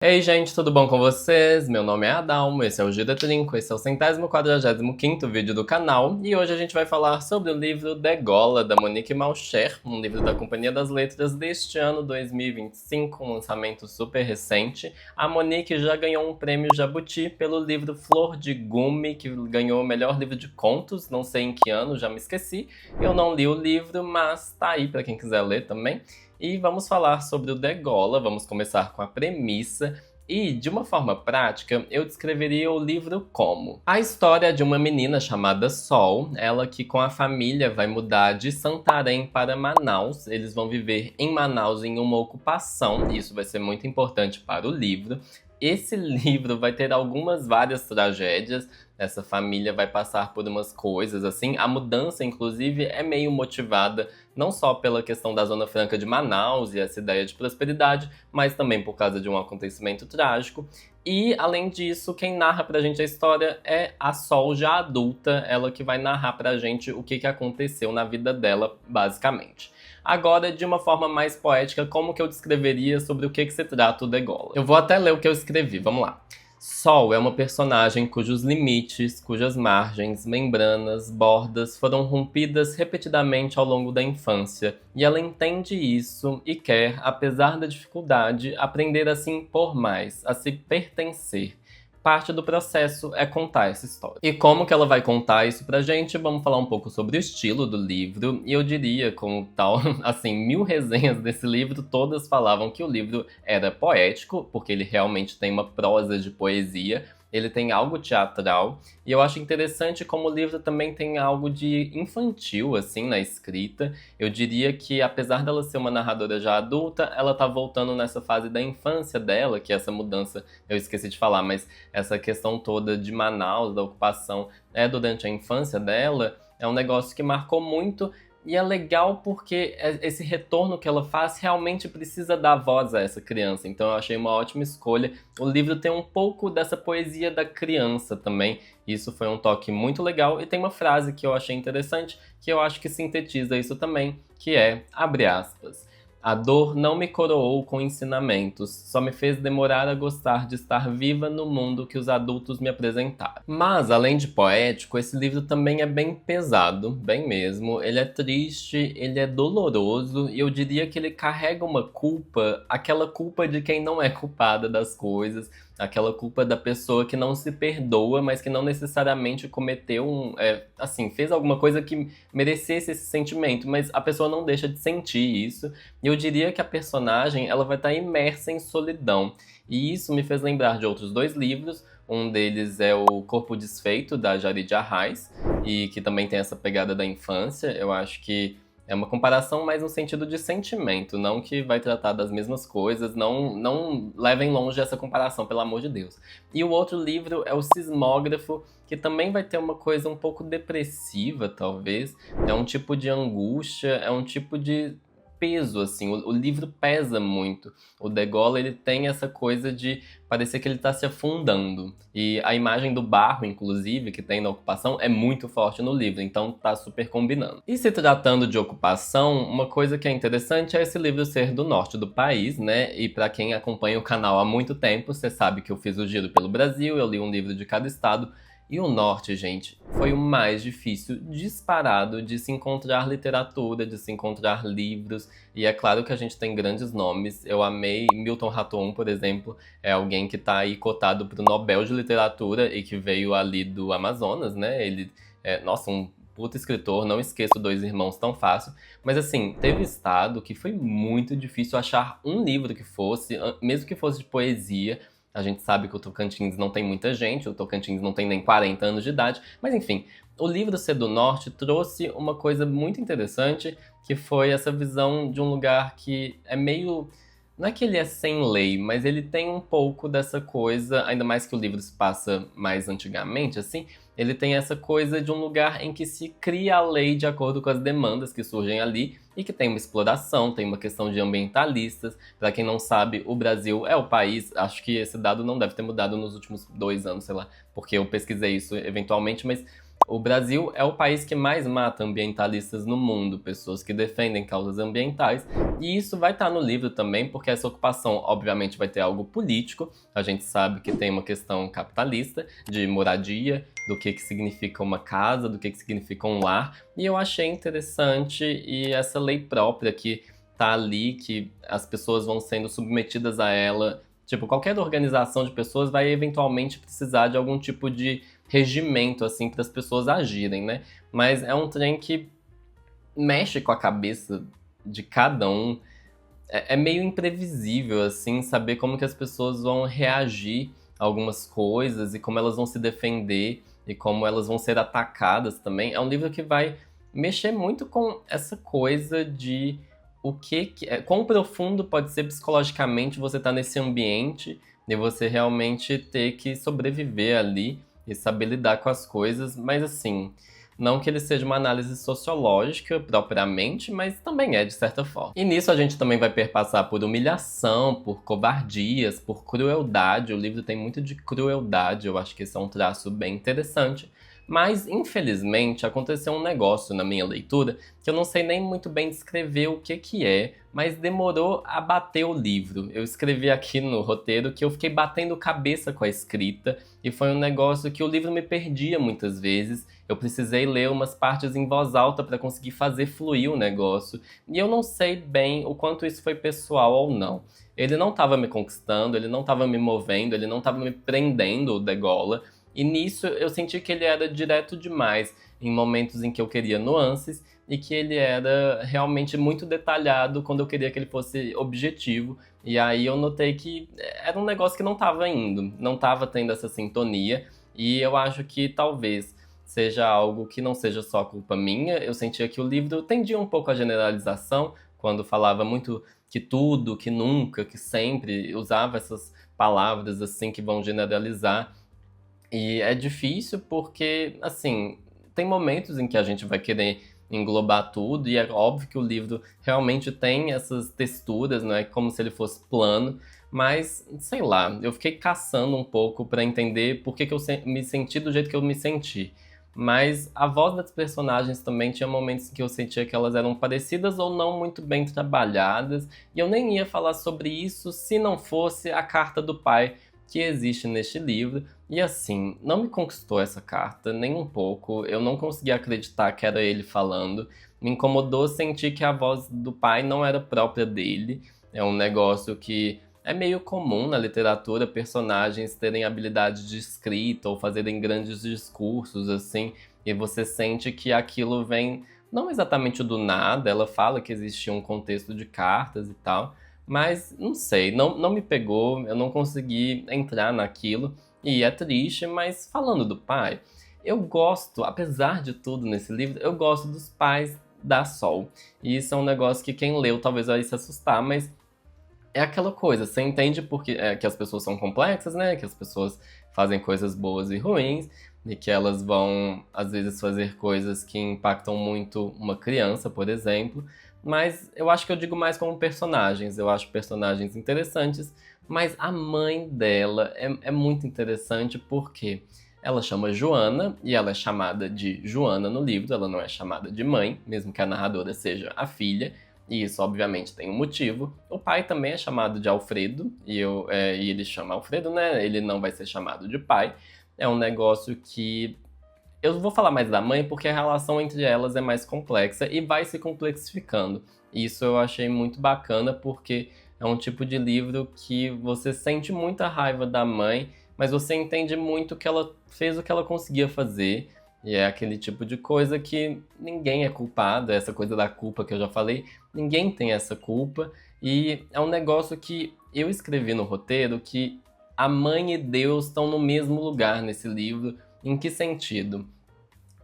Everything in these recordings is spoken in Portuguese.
Ei, gente, tudo bom com vocês? Meu nome é Adalmo, esse é o Gira Trinco, esse é o 145º vídeo do canal e hoje a gente vai falar sobre o livro Degola, da Monique Malcher, um livro da Companhia das Letras deste ano 2025, um lançamento super recente. A Monique já ganhou um prêmio Jabuti pelo livro Flor de Gume, que ganhou o melhor livro de contos, não sei em que ano, já me esqueci. Eu não li o livro, mas tá aí pra quem quiser ler também. E vamos falar sobre o Degola, vamos começar com a premissa. E, de uma forma prática, eu descreveria o livro como a história de uma menina chamada Sol, ela que com a família vai mudar de Santarém para Manaus. Eles vão viver em Manaus em uma ocupação, e isso vai ser muito importante para o livro. Esse livro vai ter várias tragédias. Essa família vai passar por umas coisas assim. A mudança, inclusive, é meio motivada não só pela questão da Zona Franca de Manaus e essa ideia de prosperidade, mas também por causa de um acontecimento trágico. E, além disso, quem narra pra gente a história é a Sol já adulta, ela que vai narrar pra gente o que aconteceu na vida dela, basicamente. Agora, de uma forma mais poética, como que eu descreveria sobre o que se trata o Degola? Eu vou até ler o que eu escrevi, vamos lá. Sol é uma personagem cujos limites, cujas margens, membranas, bordas foram rompidas repetidamente ao longo da infância, e ela entende isso e quer, apesar da dificuldade, aprender a se impor mais, a se pertencer. Parte do processo é contar essa história. E como que ela vai contar isso pra gente? Vamos falar um pouco sobre o estilo do livro. E eu diria, como tal, assim, 1000 resenhas desse livro, todas falavam que o livro era poético, porque ele realmente tem uma prosa de poesia. Ele tem algo teatral, e eu acho interessante como o livro também tem algo de infantil, assim, na escrita. Eu diria que, apesar dela ser uma narradora já adulta, ela tá voltando nessa fase da infância dela, que essa mudança, eu esqueci de falar, mas essa questão toda de Manaus, da ocupação, durante a infância dela, é um negócio que marcou muito. E é legal porque esse retorno que ela faz realmente precisa dar voz a essa criança. Então eu achei uma ótima escolha. O livro tem um pouco dessa poesia da criança também. Isso foi um toque muito legal. E tem uma frase que eu achei interessante, que eu acho que sintetiza isso também, que é, abre aspas, a dor não me coroou com ensinamentos, só me fez demorar a gostar de estar viva no mundo que os adultos me apresentaram. Mas, além de poético, esse livro também é bem pesado, bem mesmo. Ele é triste, ele é doloroso, e eu diria que ele carrega uma culpa, aquela culpa de quem não é culpada das coisas, aquela culpa da pessoa que não se perdoa, mas que não necessariamente cometeu fez alguma coisa que merecesse esse sentimento, mas a pessoa não deixa de sentir isso. E eu diria que a personagem ela vai estar imersa em solidão. E isso me fez lembrar de outros dois livros. Um deles é o Corpo Desfeito, da Jarid Arraes, e que também tem essa pegada da infância. Eu acho que é uma comparação mais no sentido de sentimento, não que vai tratar das mesmas coisas. Não levem longe essa comparação, pelo amor de Deus. E o outro livro é o Sismógrafo, que também vai ter uma coisa um pouco depressiva, talvez. É um tipo de angústia, é um tipo de peso, assim, o livro pesa muito. O Degola, ele tem essa coisa de parecer que ele tá se afundando. E a imagem do barro, inclusive, que tem na ocupação, é muito forte no livro, então tá super combinando. E se tratando de ocupação, uma coisa que é interessante é esse livro ser do norte do país, né? E pra quem acompanha o canal há muito tempo, você sabe que eu fiz o giro pelo Brasil, eu li um livro de cada estado. E o norte, gente, foi o mais difícil, disparado, de se encontrar literatura, de se encontrar livros. E é claro que a gente tem grandes nomes. Eu amei Milton Raton, por exemplo, é alguém que tá aí cotado pro Nobel de Literatura e que veio ali do Amazonas, né? Ele nossa, um puta escritor, não esqueço Dois Irmãos tão fácil. Mas assim, teve estado que foi muito difícil achar um livro que fosse, mesmo que fosse de poesia. A gente sabe que o Tocantins não tem muita gente, o Tocantins não tem nem 40 anos de idade, mas enfim, o livro Ser do Norte trouxe uma coisa muito interessante, que foi essa visão de um lugar que é meio... Não é que ele é sem lei, mas ele tem um pouco dessa coisa, ainda mais que o livro se passa mais antigamente, assim, ele tem essa coisa de um lugar em que se cria a lei de acordo com as demandas que surgem ali e que tem uma exploração, tem uma questão de ambientalistas. Para quem não sabe, o Brasil é o país, acho que esse dado não deve ter mudado nos últimos 2 anos, sei lá, porque eu pesquisei isso eventualmente, mas o Brasil é o país que mais mata ambientalistas no mundo, pessoas que defendem causas ambientais, e isso vai estar no livro também, porque essa ocupação, obviamente, vai ter algo político. A gente sabe que tem uma questão capitalista de moradia, do que significa uma casa, do que significa um lar, e eu achei interessante, e essa lei própria que tá ali, que as pessoas vão sendo submetidas a ela. Tipo, qualquer organização de pessoas vai eventualmente precisar de algum tipo de regimento, assim, para as pessoas agirem, né? Mas é um trem que mexe com a cabeça de cada um. É meio imprevisível, assim, saber como que as pessoas vão reagir a algumas coisas e como elas vão se defender e como elas vão ser atacadas também. É um livro que vai mexer muito com essa coisa de quão profundo pode ser psicologicamente você estar nesse ambiente e você realmente ter que sobreviver ali e saber lidar com as coisas, mas assim, não que ele seja uma análise sociológica propriamente, mas também é de certa forma. E nisso a gente também vai perpassar por humilhação, por covardias, por crueldade. O livro tem muito de crueldade, eu acho que esse é um traço bem interessante. Mas, infelizmente, aconteceu um negócio na minha leitura que eu não sei nem muito bem descrever o que é, mas demorou a bater o livro. Eu escrevi aqui no roteiro que eu fiquei batendo cabeça com a escrita e foi um negócio que o livro me perdia muitas vezes. Eu precisei ler umas partes em voz alta para conseguir fazer fluir o negócio. E eu não sei bem o quanto isso foi pessoal ou não. Ele não estava me conquistando, ele não estava me movendo, ele não estava me prendendo, o Degolla. E nisso eu senti que ele era direto demais, em momentos em que eu queria nuances, e que ele era realmente muito detalhado quando eu queria que ele fosse objetivo. E aí eu notei que era um negócio que não estava indo, não estava tendo essa sintonia, e eu acho que talvez seja algo que não seja só culpa minha. Eu sentia que o livro tendia um pouco à generalização, quando falava muito que tudo, que nunca, que sempre, usava essas palavras assim que vão generalizar. E é difícil porque, assim, tem momentos em que a gente vai querer englobar tudo, e é óbvio que o livro realmente tem essas texturas, não é como se ele fosse plano, mas, sei lá, eu fiquei caçando um pouco pra entender por que que eu me senti do jeito que eu me senti. Mas a voz das personagens também tinha momentos em que eu sentia que elas eram parecidas ou não muito bem trabalhadas, e eu nem ia falar sobre isso se não fosse a carta do pai que existe neste livro. E assim, não me conquistou essa carta nem um pouco. Eu não conseguia acreditar que era ele falando. Me incomodou sentir que a voz do pai não era própria dele. É um negócio que é meio comum na literatura, personagens terem habilidade de escrita ou fazerem grandes discursos, assim, e você sente que aquilo vem não exatamente do nada. Ela fala que existia um contexto de cartas e tal, mas não sei, não me pegou, eu não consegui entrar naquilo. E é triste, mas falando do pai, eu gosto, apesar de tudo nesse livro, eu gosto dos pais da Sol. E isso é um negócio que quem leu talvez vai se assustar, mas é aquela coisa, você entende porque que as pessoas são complexas, né? Que as pessoas fazem coisas boas e ruins, e que elas vão, às vezes, fazer coisas que impactam muito uma criança, por exemplo. Mas eu acho que eu digo mais como personagens. Eu acho personagens interessantes, mas a mãe dela é muito interessante porque ela chama Joana e ela é chamada de Joana no livro, ela não é chamada de mãe, mesmo que a narradora seja a filha. E isso, obviamente, tem um motivo. O pai também é chamado de Alfredo, e ele chama Alfredo, né? Ele não vai ser chamado de pai. É um negócio que eu vou falar mais da mãe porque a relação entre elas é mais complexa e vai se complexificando. Isso eu achei muito bacana porque é um tipo de livro que você sente muita raiva da mãe, mas você entende muito que ela fez o que ela conseguia fazer. E é aquele tipo de coisa que ninguém é culpado, essa coisa da culpa que eu já falei, ninguém tem essa culpa. E é um negócio que eu escrevi no roteiro que a mãe e Deus estão no mesmo lugar nesse livro. Em que sentido?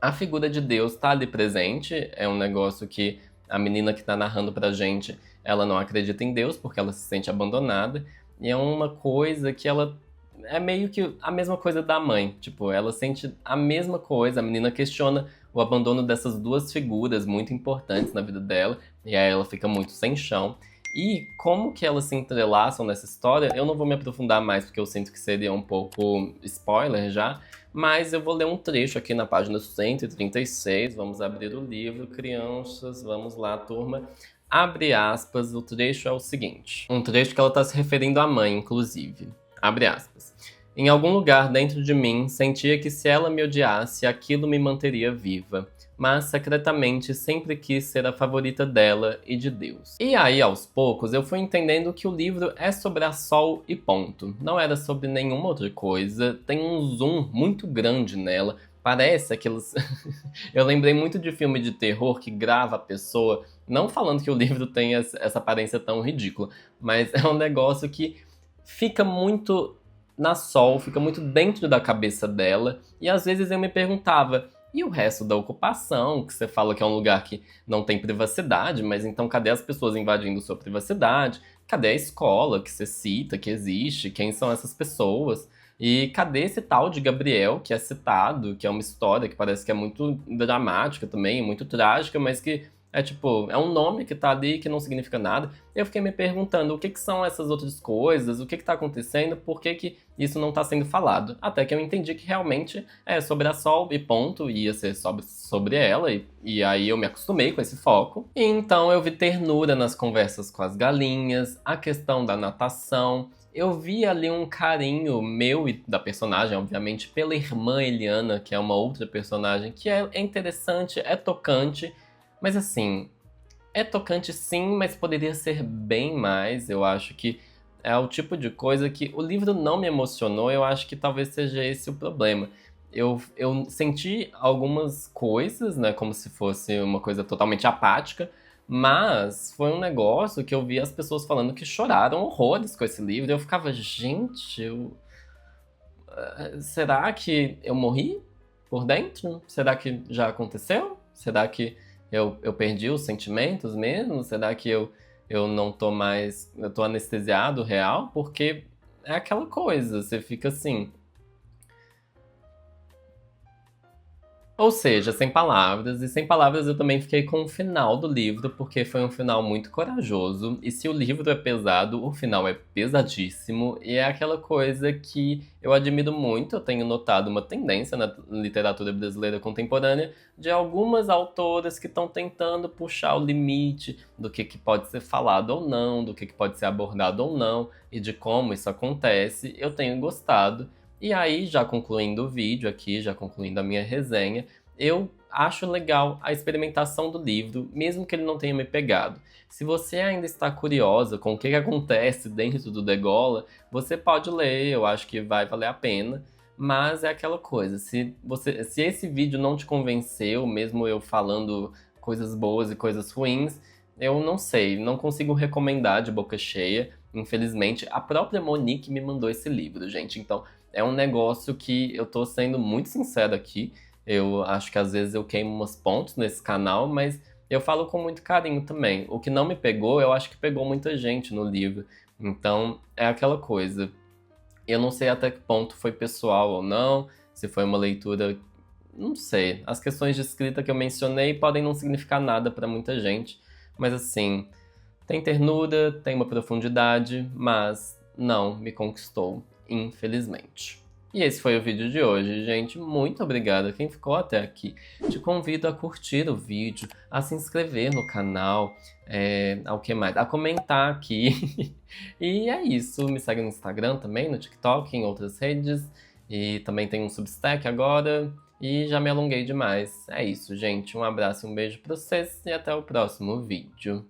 A figura de Deus está ali presente, é um negócio que a menina que está narrando pra gente, ela não acredita em Deus porque ela se sente abandonada, e é uma coisa que ela é meio que a mesma coisa da mãe, tipo, ela sente a mesma coisa, a menina questiona o abandono dessas duas figuras muito importantes na vida dela, e aí ela fica muito sem chão. E como que elas se entrelaçam nessa história, eu não vou me aprofundar mais, porque eu sinto que seria um pouco spoiler já, mas eu vou ler um trecho aqui na página 136, vamos abrir o livro, crianças, vamos lá, turma. Abre aspas, o trecho é o seguinte, um trecho que ela está se referindo à mãe, inclusive. Abre aspas. Em algum lugar dentro de mim, sentia que se ela me odiasse, aquilo me manteria viva. Mas secretamente sempre quis ser a favorita dela e de Deus. E aí, aos poucos, eu fui entendendo que o livro é sobre a Sol e ponto. Não era sobre nenhuma outra coisa. Tem um zoom muito grande nela. Parece aqueles. Eu lembrei muito de filme de terror que grava a pessoa, não falando que o livro tem essa aparência tão ridícula, mas é um negócio que fica muito na Sol, fica muito dentro da cabeça dela, e às vezes eu me perguntava, e o resto da ocupação, que você fala que é um lugar que não tem privacidade, mas então cadê as pessoas invadindo sua privacidade? Cadê a escola que você cita, que existe? Quem são essas pessoas? E cadê esse tal de Gabriel, que é citado, que é uma história que parece que é muito dramática também, muito trágica, mas que é tipo, é um nome que tá ali que não significa nada. Eu fiquei me perguntando o que que são essas outras coisas, o que que tá acontecendo, por que que isso não tá sendo falado. Até que eu entendi que realmente é sobre a Sol e ponto, ia ser sobre ela, e aí eu me acostumei com esse foco. E então eu vi ternura nas conversas com as galinhas, a questão da natação. Eu vi ali um carinho meu e da personagem, obviamente, pela irmã Eliana, que é uma outra personagem, que é interessante, é tocante, mas assim, é tocante sim, mas poderia ser bem mais. Eu acho que é o tipo de coisa que o livro não me emocionou, eu acho que talvez seja esse o problema. Eu senti algumas coisas, né, como se fosse uma coisa totalmente apática, mas foi um negócio que eu vi as pessoas falando que choraram horrores com esse livro. Eu ficava, gente, será que eu morri por dentro? Será que já aconteceu? Será que eu perdi os sentimentos mesmo? Será que eu não tô mais. Eu tô anestesiado real? Porque é aquela coisa, você fica assim. Ou seja, sem palavras, e sem palavras eu também fiquei com o final do livro, porque foi um final muito corajoso. E se o livro é pesado, o final é pesadíssimo, e é aquela coisa que eu admiro muito. Eu tenho notado uma tendência na literatura brasileira contemporânea de algumas autoras que estão tentando puxar o limite do que pode ser falado ou não, do que pode ser abordado ou não, e de como isso acontece. Eu tenho gostado. E aí, já concluindo o vídeo aqui, já concluindo a minha resenha, eu acho legal a experimentação do livro, mesmo que ele não tenha me pegado. Se você ainda está curiosa com o que acontece dentro do Degola, você pode ler, eu acho que vai valer a pena. Mas é aquela coisa, se esse vídeo não te convenceu, mesmo eu falando coisas boas e coisas ruins, eu não sei, não consigo recomendar de boca cheia. Infelizmente, a própria Monique me mandou esse livro, gente. Então, é um negócio que eu tô sendo muito sincero aqui. Eu acho que às vezes eu queimo umas pontos nesse canal, mas eu falo com muito carinho também. O que não me pegou, eu acho que pegou muita gente no livro. Então, é aquela coisa. Eu não sei até que ponto foi pessoal ou não, se foi uma leitura. Não sei. As questões de escrita que eu mencionei podem não significar nada pra muita gente, mas assim, tem ternura, tem uma profundidade, mas não me conquistou, infelizmente. E esse foi o vídeo de hoje, gente. Muito obrigado a quem ficou até aqui. Te convido a curtir o vídeo, a se inscrever no canal, ao que mais? A comentar aqui. E é isso. Me segue no Instagram também, no TikTok, em outras redes. E também tem um Substack agora. E já me alonguei demais. É isso, gente. Um abraço e um beijo pra vocês e até o próximo vídeo.